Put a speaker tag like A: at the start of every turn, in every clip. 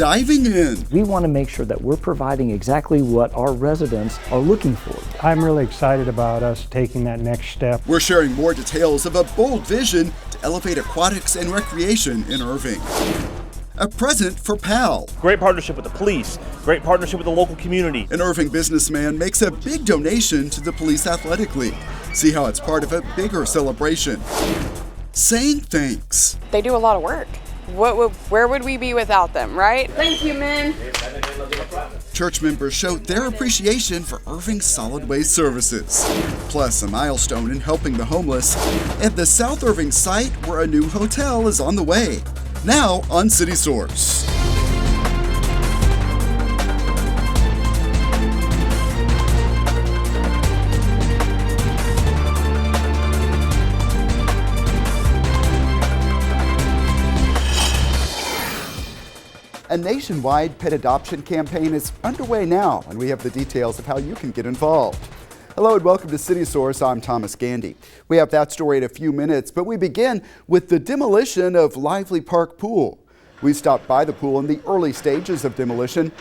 A: diving in.
B: We want to make sure that we're providing exactly what our residents are looking for.
C: I'm really excited about us taking that next step.
A: We're sharing more details of a bold vision to elevate aquatics and recreation in Irving. A present for PAL.
D: Great partnership with the police, great partnership with the local community.
A: An Irving businessman makes a big donation to the Police Athletic League. See how it's part of a bigger celebration. Saying thanks.
E: They do a lot of work. Where would we be without them, right? Thank you, men.
A: Church members showed their appreciation for Irving's solid waste services. Plus, a milestone in helping the homeless at the South Irving site where a new hotel is on the way. Now on City Source. A nationwide pet adoption campaign is underway now, and we have the details of how you can get involved. Hello and welcome to City Source. I'm Thomas Gandy. We have that story in a few minutes, but we begin with the demolition of Lively Park Pool. We stopped by the pool in the early stages of demolition.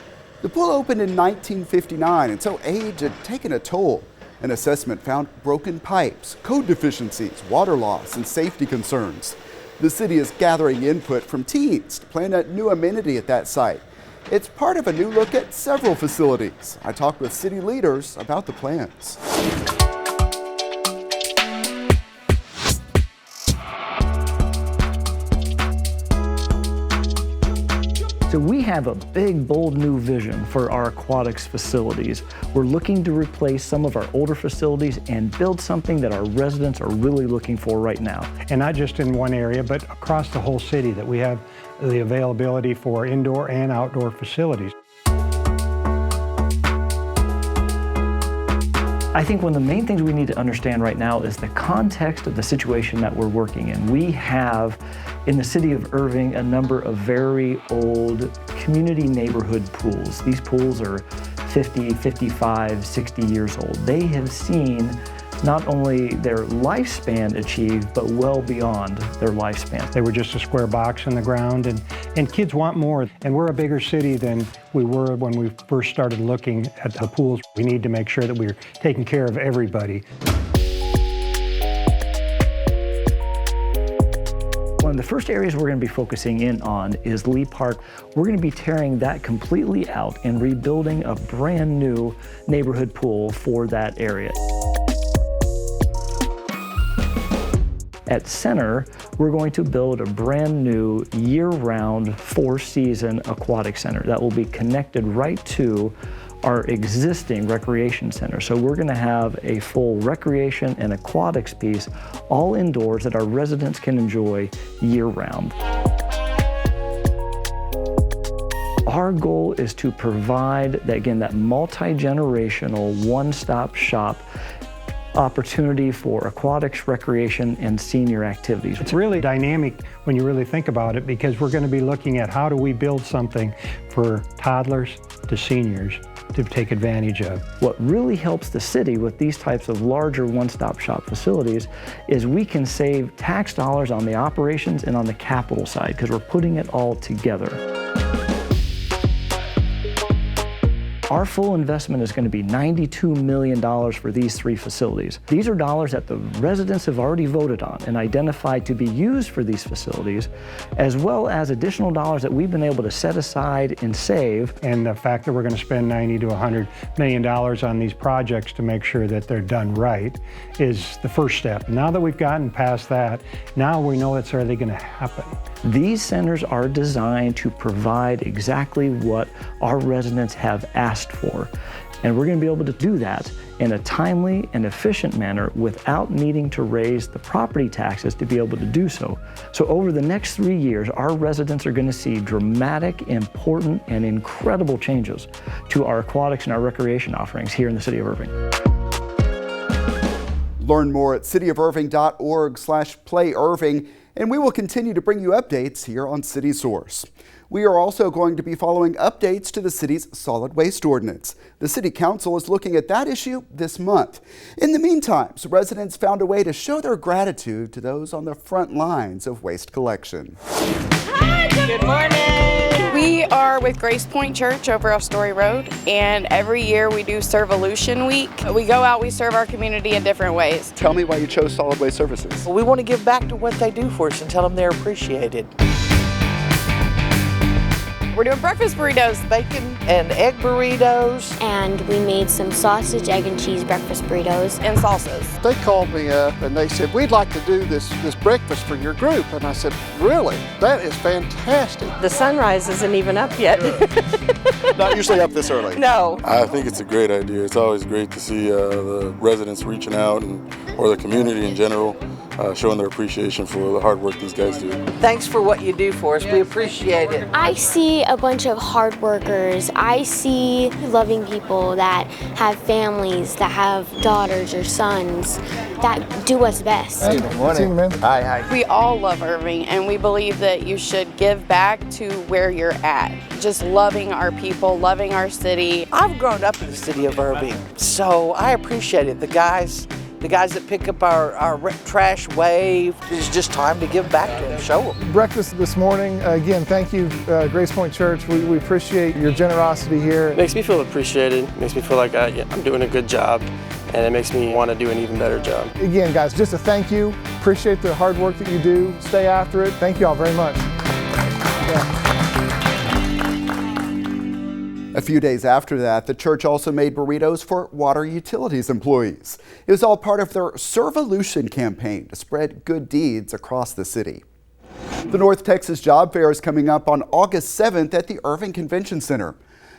A: The pool opened in 1959, and so age had taken a toll. An assessment found broken pipes, code deficiencies, water loss, and safety concerns. The city is gathering input from teens to plan a new amenity at that site. It's part of a new look at several facilities. I talked with city leaders about the plans.
B: So we have a big, bold new vision for our aquatics facilities. We're looking to replace some of our older facilities and build something that our residents are really looking for right now.
C: And not just in one area, but across the whole city, that we have the availability for indoor and outdoor facilities.
B: I think one of the main things we need to understand right now is the context of the situation that we're working in. We have, in the city of Irving, a number of very old community neighborhood pools. These pools are 50, 55, 60 years old. They have seen not only their lifespan achieved, but well beyond their lifespan.
C: They were just a square box in the ground, and kids want more. And we're a bigger city than we were when we first started looking at the pools. We need to make sure that we're taking care of everybody.
B: One of the first areas we're going to be focusing in on is Lee Park. We're going to be tearing that completely out and rebuilding a brand new neighborhood pool for that area. At Center, we're going to build a brand new year-round, four-season aquatic center that will be connected right to our existing recreation center. So we're going to have a full recreation and aquatics piece all indoors that our residents can enjoy year-round. Our goal is to provide, that multi-generational, one-stop shop opportunity for aquatics, recreation, and senior activities.
C: It's really dynamic when you really think about it, because we're going to be looking at how do we build something for toddlers to seniors to take advantage of.
B: What really helps the city with these types of larger one-stop shop facilities is we can save tax dollars on the operations and on the capital side because we're putting it all together. Our full investment is going to be $92 million for these three facilities. These are dollars that the residents have already voted on and identified to be used for these facilities, as well as additional dollars that we've been able to set aside and save.
C: And the fact that we're going to spend $90 to $100 million on these projects to make sure that they're done right is the first step. Now that we've gotten past that, now we know it's really going to happen.
B: These centers are designed to provide exactly what our residents have asked for. And we're going to be able to do that in a timely and efficient manner without needing to raise the property taxes to be able to do so. So over the next 3 years, our residents are going to see dramatic, important, and incredible changes to our aquatics and our recreation offerings here in the city of Irving.
A: Learn more at cityofirving.org/playirving, and we will continue to bring you updates here on City Source. We are also going to be following updates to the city's solid waste ordinance. The City Council is looking at that issue this month. In the meantime, residents found a way to show their gratitude to those on the front lines of waste collection.
E: Hi, good morning. We are with Grace Point Church over off Story Road, and every year we do Servolution Week. We go out, we serve our community in different ways.
A: Tell me why you chose solid waste services.
F: We want to give back to what they do for us and tell them they're appreciated.
E: We're doing breakfast burritos.
F: Bacon and egg burritos.
G: And we made some sausage, egg, and cheese breakfast burritos.
E: And salsas.
H: They called me up and they said, we'd like to do this breakfast for your group. And I said, really? That is fantastic.
I: The sunrise isn't even up yet.
A: Not usually up this early.
I: No.
J: I think it's a great idea. It's always great to see the residents reaching out or the community in general showing their appreciation for the hard work these guys do.
F: Thanks for what you do for us. We appreciate it.
G: I see a bunch of hard workers. I see loving people that have families, that have daughters or sons, that do us best.
H: Hey, good morning. Man. Hi.
E: We all love Irving, and we believe that you should give back to where you're at. Just loving our people, loving our city.
F: I've grown up in the city of Irving, so I appreciate it. The guys that pick up our trash wave, it's just time to give back to them, show them.
H: Breakfast this morning, again, thank you, Grace Point Church. We appreciate your generosity here.
K: It makes me feel appreciated. It makes me feel like I'm doing a good job, and it makes me want to do an even better job.
H: Again, guys, just a thank you. Appreciate the hard work that you do. Stay after it. Thank you all very much. Yeah.
A: A few days after that, the church also made burritos for water utilities employees. It was all part of their Servolution campaign to spread good deeds across the city. The North Texas Job Fair is coming up on August 7th at the Irving Convention Center.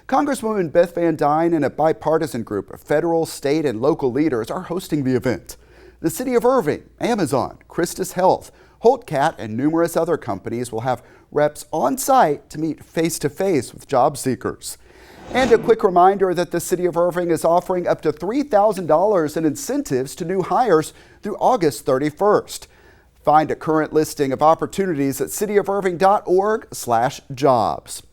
A: Congresswoman Beth Van Dyne and a bipartisan group of federal, state, and local leaders are hosting the event. The City of Irving, Amazon, Christus Health, Holt Cat, and numerous other companies will have reps on site to meet face-to-face with job seekers. And a quick reminder that the City of Irving is offering up to $3,000 in incentives to new hires through August 31st. Find a current listing of opportunities at cityofirving.org/jobs.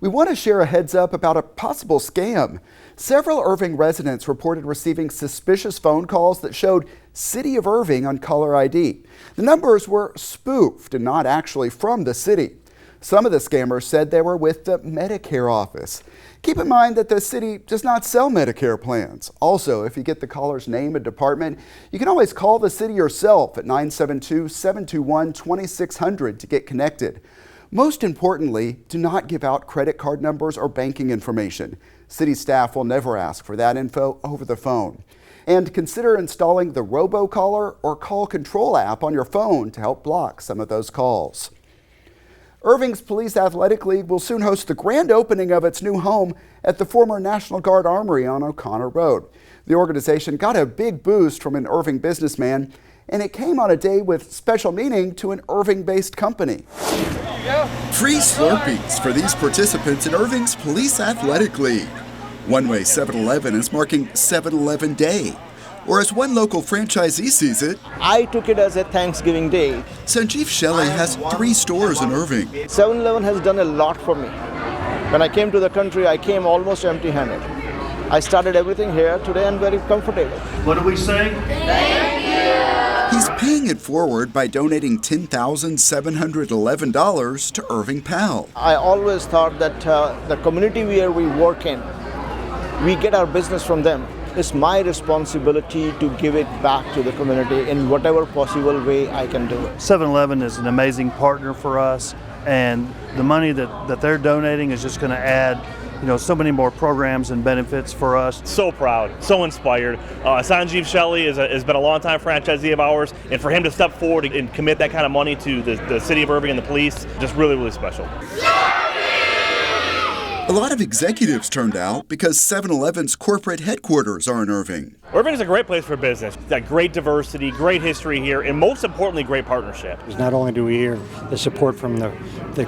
A: We want to share a heads up about a possible scam. Several Irving residents reported receiving suspicious phone calls that showed City of Irving on caller ID. The numbers were spoofed and not actually from the city. Some of the scammers said they were with the Medicare office. Keep in mind that the city does not sell Medicare plans. Also, if you get the caller's name and department, you can always call the city yourself at 972-721-2600 to get connected. Most importantly, do not give out credit card numbers or banking information. City staff will never ask for that info over the phone. And consider installing the RoboCaller or Call Control app on your phone to help block some of those calls. Irving's Police Athletic League will soon host the grand opening of its new home at the former National Guard Armory on O'Connor Road. The organization got a big boost from an Irving businessman, and it came on a day with special meaning to an Irving-based company.
L: Free Slurpees for these participants in Irving's Police Athletic League. One way 7-Eleven is marking 7-Eleven Day. Or as one local franchisee sees it,
M: I took it as a Thanksgiving Day.
L: Sanjeev Shelley has 3 stores in Irving.
M: 7-Eleven has done a lot for me. When I came to the country, I came almost empty-handed. I started everything here. Today I'm very comfortable.
D: What do we say?
L: Thank you! He's paying it forward by donating $10,711 to Irving PAL.
M: I always thought that the community where we work in, we get our business from them. It's my responsibility to give it back to the community in whatever possible way I can do it.
N: 7-Eleven is an amazing partner for us, and the money that they're donating is just going to add so many more programs and benefits for us.
D: So proud, so inspired. Sanjeev Shelley has been a longtime franchisee of ours, and for him to step forward and commit that kind of money to the City of Irving and the police, just really, really special.
L: A lot of executives turned out because 7-Eleven's corporate headquarters are in Irving.
D: Irving is a great place for business. It's got great diversity, great history here, and most importantly, great partnership.
C: Not only do we hear the support from the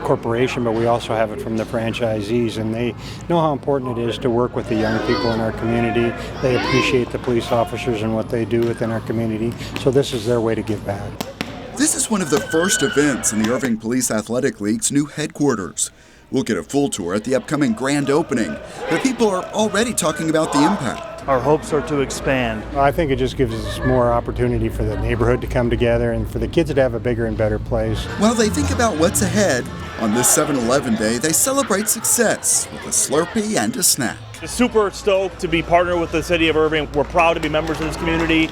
C: corporation, but we also have it from the franchisees, and they know how important it is to work with the young people in our community. They appreciate the police officers and what they do within our community, so this is their way to give back.
L: This is one of the first events in the Irving Police Athletic League's new headquarters. We'll get a full tour at the upcoming grand opening, but people are already talking about the impact.
N: Our hopes are to expand.
C: I think it just gives us more opportunity for the neighborhood to come together and for the kids to have a bigger and better place.
L: While they think about what's ahead, on this 7-Eleven day, they celebrate success with a Slurpee and a snack.
D: Super stoked to be partnered with the city of Irving. We're proud to be members of this community.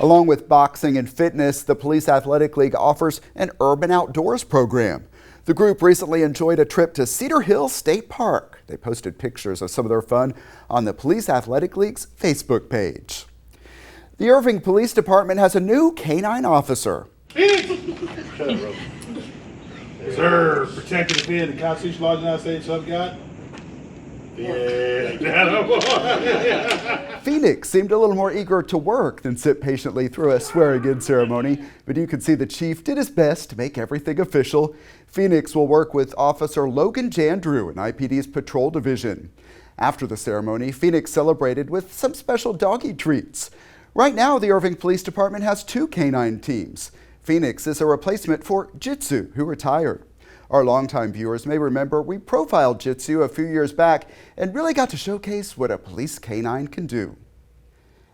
A: Along with boxing and fitness, the Police Athletic League offers an urban outdoors program. The group recently enjoyed a trip to Cedar Hill State Park. They posted pictures of some of their fun on the Police Athletic League's Facebook page. The Irving Police Department has a new canine officer.
O: Sir, protect and defend the Constitution, laws of the United States, of God. Yeah.
A: Phoenix seemed a little more eager to work than sit patiently through a swearing-in ceremony, but you could see the chief did his best to make everything official. Phoenix will work with Officer Logan Jandrew in IPD's Patrol Division. After the ceremony, Phoenix celebrated with some special doggy treats. Right now, the Irving Police Department has 2 canine teams. Phoenix is a replacement for Jitsu, who retired. Our longtime viewers may remember we profiled Jitsu a few years back and really got to showcase what a police canine can do.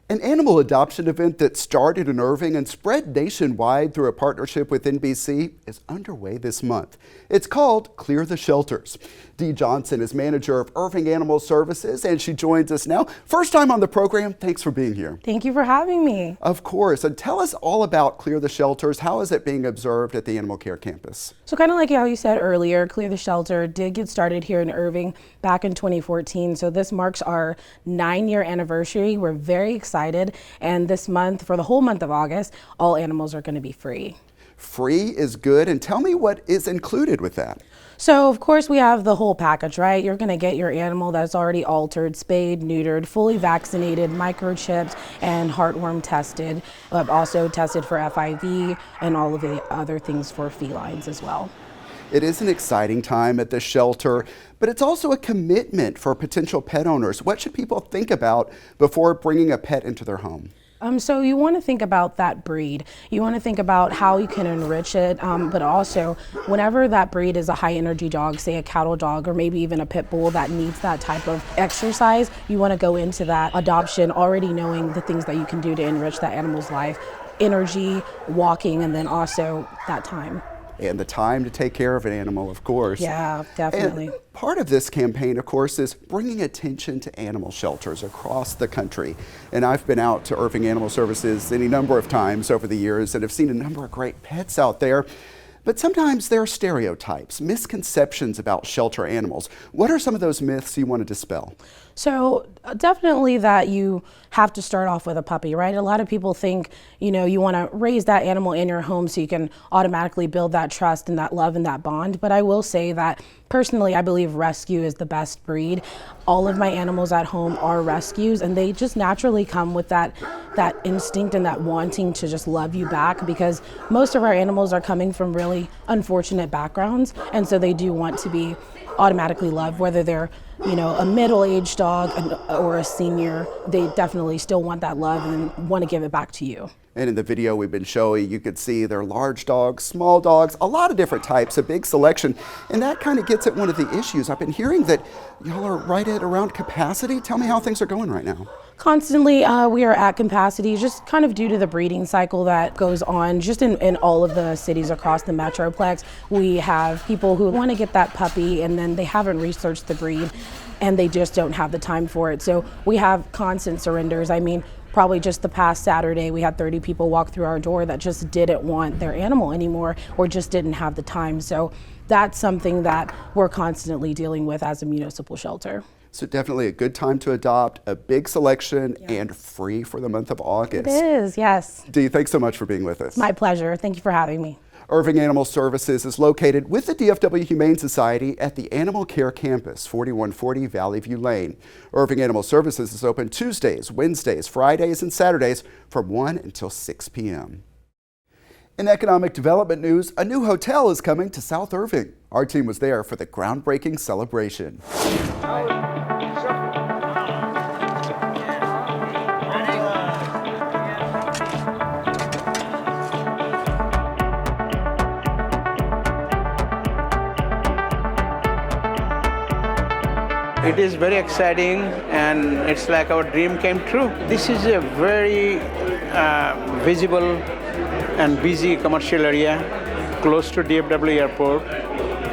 A: An animal adoption event that started in Irving and spread nationwide through a partnership with NBC is underway this month. It's called Clear the Shelters. Dee Johnson is manager of Irving Animal Services, and she joins us now. First time on the program. Thanks for being here.
I: Thank you for having me.
A: Of course. And tell us all about Clear the Shelters. How is it being observed at the Animal Care Campus?
I: So kind of like how you said earlier, Clear the Shelter did get started here in Irving back in 2014. So this marks our 9-year anniversary. We're very excited. And this month, for the whole month of August, all animals are going to be free.
A: Free is good. And tell me what is included with that.
I: So of course we have the whole package, right? You're going to get your animal that's already altered, spayed, neutered, fully vaccinated, microchipped, and heartworm tested. Also tested for FIV and all of the other things for felines as well.
A: It is an exciting time at the shelter, but it's also a commitment for potential pet owners. What should people think about before bringing a pet into their home?
I: So you want to think about that breed. You want to think about how you can enrich it, but also whenever that breed is a high energy dog, say a cattle dog or maybe even a pit bull that needs that type of exercise, you want to go into that adoption already knowing the things that you can do to enrich that animal's life. Energy, walking, and then also that time.
A: And the time to take care of an animal, of course.
I: Yeah, definitely.
A: And part of this campaign, of course, is bringing attention to animal shelters across the country. And I've been out to Irving Animal Services any number of times over the years and have seen a number of great pets out there. But sometimes there are stereotypes, misconceptions about shelter animals. What are some of those myths you want to dispel?
I: So definitely that you have to start off with a puppy, right? A lot of people think, you know, you want to raise that animal in your home so you can automatically build that trust and that love and that bond. But I will say that personally, I believe rescue is the best breed. All of my animals at home are rescues, and they just naturally come with that instinct and that wanting to just love you back, because most of our animals are coming from really unfortunate backgrounds, and so they do want to be automatically loved, whether they're, you know, a middle-aged dog or a senior. They definitely still want that love and want to give it back to you.
A: And in the video we've been showing, you could see they're large dogs, small dogs, a lot of different types, a big selection. And that kind of gets at one of the issues. I've been hearing that y'all are right at around capacity. Tell me how things are going right now.
I: Constantly, we are at capacity, just kind of due to the breeding cycle that goes on just in all of the cities across the Metroplex. We have people who want to get that puppy and then they haven't researched the breed and they just don't have the time for it. So we have constant surrenders. I mean, probably just the past Saturday, we had 30 people walk through our door that just didn't want their animal anymore or just didn't have the time. So that's something that we're constantly dealing with as a municipal shelter.
A: So definitely a good time to adopt, a big selection, and free for the month of August.
I: It is, yes.
A: Dee, thanks so much for being with us.
I: My pleasure. Thank you for having me.
A: Irving Animal Services is located with the DFW Humane Society at the Animal Care Campus, 4140 Valley View Lane. Irving Animal Services is open Tuesdays, Wednesdays, Fridays, and Saturdays from 1 until 6 p.m. In economic development news, a new hotel is coming to South Irving. Our team was there for the groundbreaking celebration.
P: It is very exciting, and it's like our dream came true. This is a very visible and busy commercial area, close to DFW Airport,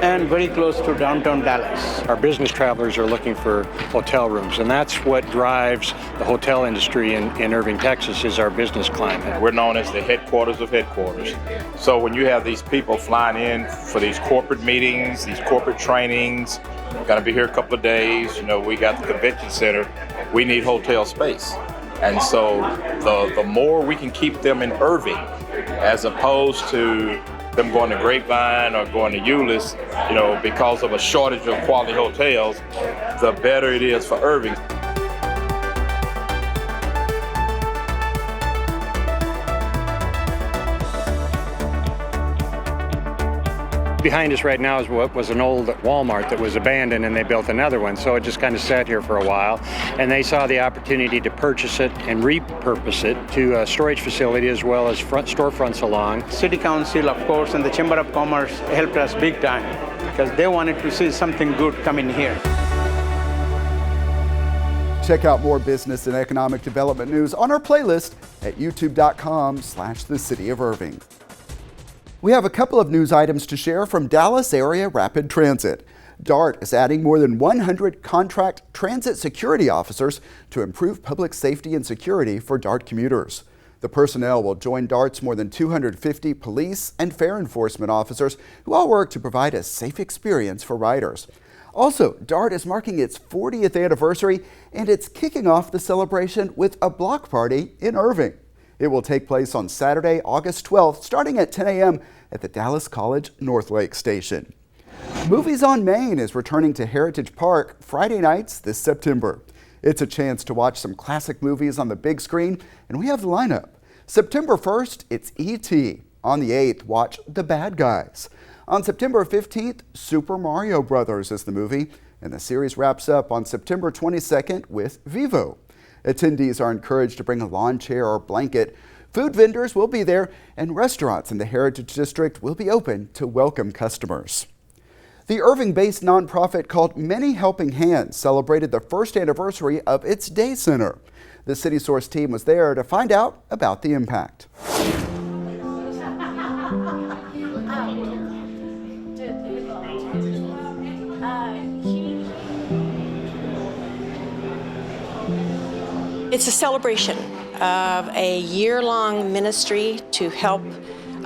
P: and very close to downtown Dallas.
C: Our business travelers are looking for hotel rooms, and that's what drives the hotel industry in Irving, Texas, is our business climate.
Q: We're known as the headquarters of headquarters. So when you have these people flying in for these corporate meetings, these corporate trainings, gonna be here a couple of days, you know, we got the convention center, we need hotel space. And so the more we can keep them in Irving, as opposed to them going to Grapevine or going to Euless, you know, because of a shortage of quality hotels, the better it is for Irving.
C: Behind us right now is what was an old Walmart that was abandoned, and they built another one. So it just kind of sat here for a while, and they saw the opportunity to purchase it and repurpose it to a storage facility as well as storefronts along.
P: City Council, of course, and the Chamber of Commerce helped us big time because they wanted to see something good come in here.
A: Check out more business and economic development news on our playlist at youtube.com/The City of Irving. We have a couple of news items to share from Dallas Area Rapid Transit. DART is adding more than 100 contract transit security officers to improve public safety and security for DART commuters. The personnel will join DART's more than 250 police and fare enforcement officers who all work to provide a safe experience for riders. Also, DART is marking its 40th anniversary, and it's kicking off the celebration with a block party in Irving. It will take place on Saturday, August 12th, starting at 10 a.m. at the Dallas College North Lake Station. Movies on Main is returning to Heritage Park Friday nights this September. It's a chance to watch some classic movies on the big screen, and we have the lineup. September 1st, it's E.T. On the 8th, watch The Bad Guys. On September 15th, Super Mario Brothers is the movie, and the series wraps up on September 22nd with Vivo. Attendees are encouraged to bring a lawn chair or blanket. Food vendors will be there, and restaurants in the Heritage District will be open to welcome customers. The Irving-based nonprofit called Many Helping Hands celebrated the first anniversary of its day center. The City Source team was there to find out about the impact.
R: It's a celebration of a year-long ministry to help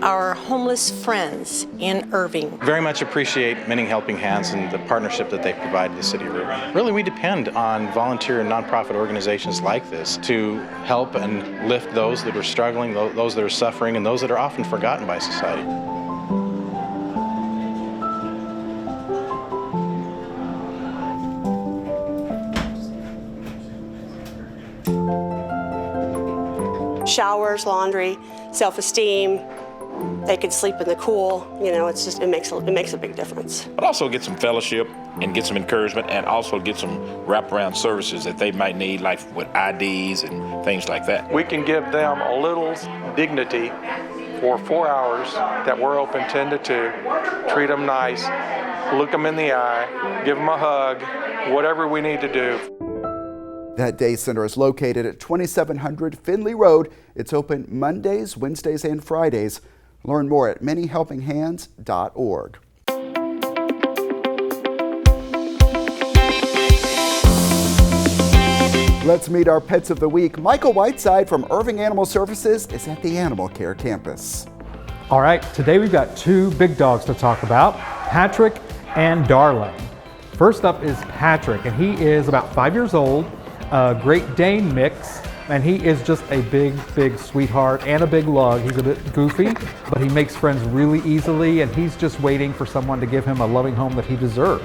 R: our homeless friends in Irving.
S: Very much appreciate Many Helping Hands and the partnership that they provide to the City of Irving. Really, we depend on volunteer and nonprofit organizations like this to help and lift those that are struggling, those that are suffering, and those that are often forgotten by society.
R: Showers, laundry, self-esteem. They could sleep in the cool. You know, it's just it makes a big difference.
Q: But also get some fellowship and get some encouragement, and also get some wraparound services that they might need, like with IDs and things like that.
T: We can give them a little dignity for 4 hours that we're open 10 to 2. Treat them nice, look them in the eye, give them a hug, whatever we need to do.
A: That day center is located at 2700 Finley Road. It's open Mondays, Wednesdays, and Fridays. Learn more at manyhelpinghands.org. Let's meet our pets of the week. Michael Whiteside from Irving Animal Services is at the Animal Care Campus.
U: All right, today we've got two big dogs to talk about, Patrick and Darlin. First up is Patrick, and he is about 5 years old, a Great Dane mix, and he is just a big sweetheart and a big lug. He's a bit goofy, but he makes friends really easily, and he's just waiting for someone to give him a loving home that he deserves.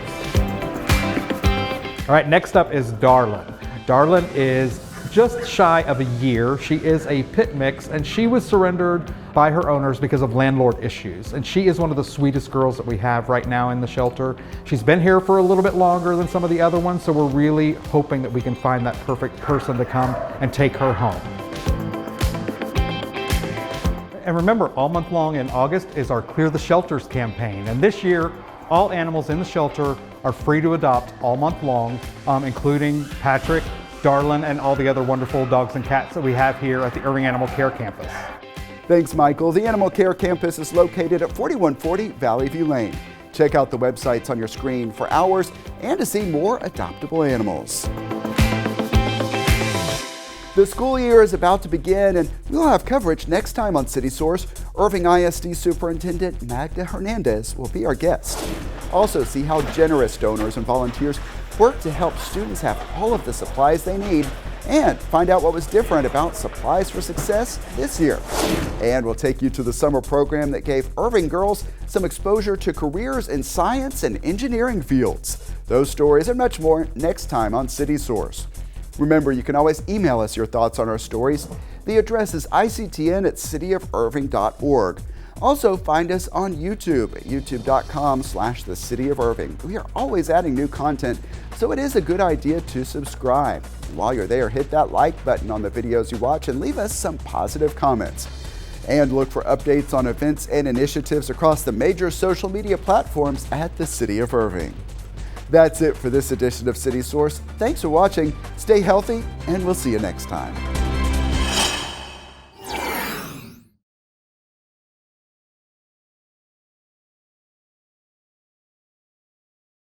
U: All right, next up is Darlin. Darlin is just shy of a year. She is a pit mix, and she was surrendered by her owners because of landlord issues. And she is one of the sweetest girls that we have right now in the shelter. She's been here for a little bit longer than some of the other ones, so we're really hoping that we can find that perfect person to come and take her home. And remember, all month long in August is our Clear the Shelters campaign. And this year, All animals in the shelter are free to adopt all month long, including Patrick, Darlin, and all the other wonderful dogs and cats that we have here at the Irving Animal Care Campus.
A: Thanks, Michael. The Animal Care Campus is located at 4140 Valley View Lane. Check out the websites on your screen for hours and to see more adoptable animals. The school year is about to begin, and we'll have coverage next time on City Source. Irving ISD Superintendent Magda Hernandez will be our guest. Also, see how generous donors and volunteers work to help students have all of the supplies they need, and find out what was different about Supplies for Success this year. And we'll take you to the summer program that gave Irving girls some exposure to careers in science and engineering fields. Those stories and much more next time on City Source. Remember, you can always email us your thoughts on our stories. The address is ictn@cityofirving.org. Also, find us on YouTube at youtube.com/thecityofirving. We are always adding new content, so it is a good idea to subscribe. And while you're there, hit that like button on the videos you watch and leave us some positive comments. And look for updates on events and initiatives across the major social media platforms at the City of Irving. That's it for this edition of City Source. Thanks for watching, stay healthy, and we'll see you next time.